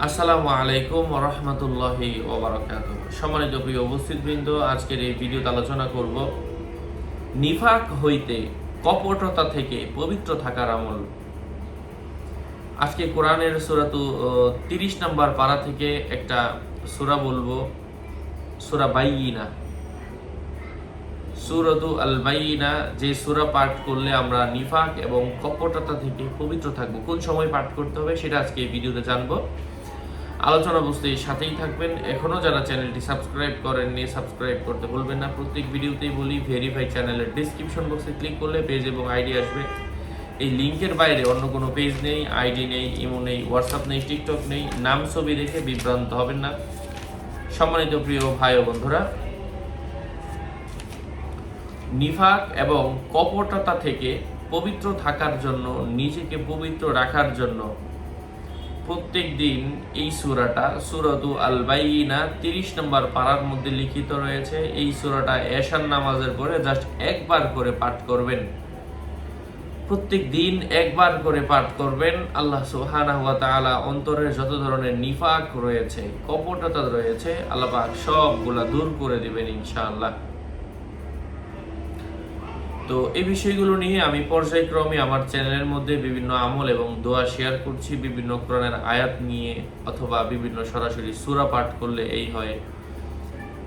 আসসালামু আলাইকুম ওয়া রাহমাতুল্লাহি ওয়া বারাকাতুহু। সম্মানিত প্রিয় উপস্থিতবৃন্দ, আজকের এই ভিডিওতে আলোচনা করব নিফাক হইতে, কপটতা থেকে পবিত্র থাকার আমল। আজকে কোরআনের সূরা 30 নম্বর পারা থেকে একটা সূরা বলবো, সূরা বাইয়িনা। সূরাতু আল বাইয়িনা, যে সূরা পাঠ করলে আমরা নিফাক এবং কপটতা থেকে পবিত্র থাকব। কোন সময় পাঠ করতে হবে সেটা আজকে এই ভিডিওতে জানবো। আলোচনা বুঝতে সাথেই থাকবেন। এখনো যারা চ্যানেলটি সাবস্ক্রাইব করেননি, সাবস্ক্রাইব করতে ভুলবেন না। প্রত্যেক ভিডিওতেই বলি, ভেরিফাই চ্যানেলের ডিসক্রিপশন বক্সে ক্লিক করলে পেজ এবং আইডি আসবে। এই লিঙ্কের বাইরে অন্য কোনো পেজ নেই, আইডি নেই, ইমো নেই, হোয়াটসঅ্যাপ নেই, টিকটক নেই। নাম ছবি দেখে বিভ্রান্ত হবেন না। সম্মানিত প্রিয় ভাই ও বন্ধুরা, নিফাক এবং কপটতা থেকে পবিত্র থাকার জন্য, নিজেকে পবিত্র রাখার জন্য প্রত্যেক দিন এই সূরাটা, সূরাতু আল বাইয়িনা 30 নম্বর পারার মধ্যে লিখিত রয়েছে। এই সূরাটা এশার নামাজের পরে জাস্ট একবার করে পাঠ করবেন। প্রত্যেক দিন একবার করে পাঠ করবেন। আল্লাহ সুবহানাহু ওয়া তাআলা অন্তরের যত ধরনের নিফাক রয়েছে, কপটতা রয়েছে, আল্লাহ পাক সবগুলা দূর করে দিবেন ইনশাআল্লাহ। তো এই বিষয়গুলো নিয়ে আমি পর্যায়ক্রমে আমার চ্যানেলের মধ্যে বিভিন্ন আমল এবং দোয়া শেয়ার করছি, বিভিন্ন কোরআনের আয়াত নিয়ে, অথবা বিভিন্ন সরাসরি সূরা পাঠ করলে এই হয়।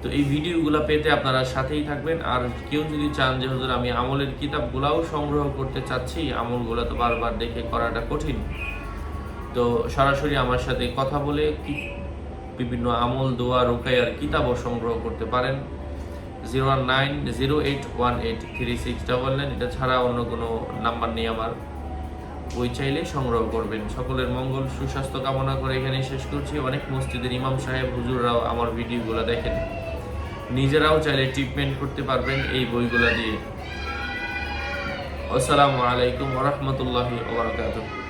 তো এই ভিডিওগুলো পেতে আপনারা সাথেই থাকবেন। আর কেউ যদি চান যে হুজুর আমি আমলের কিতাবগুলাও সংগ্রহ করতে চাচ্ছি, আমলগুলো তো বারবার দেখে করাটা কঠিন, তো সরাসরি আমার সাথে কথা বলে বিভিন্ন আমল, দোয়া, রুকায়ার কিতাবও সংগ্রহ করতে পারেন। 09081836999, এটা ছাড়া অন্য কোনো নাম্বার নেই আমার। ওই চাইলে সংগ্রহ করবেন। সকলের মঙ্গল, সুস্বাস্থ্য কামনা করে এখানে শেষ করছি। অনেক মসজিদের ইমাম সাহেব, হুজুররাও আমার ভিডিওগুলো দেখেন, নিজেরাও চাইলে ট্রিটমেন্ট করতে পারবেন এই বইগুলো দিয়ে। আসসালামু আলাইকুম ওয়া রাহমাতুল্লাহি ওয়া বারাকাতুহু।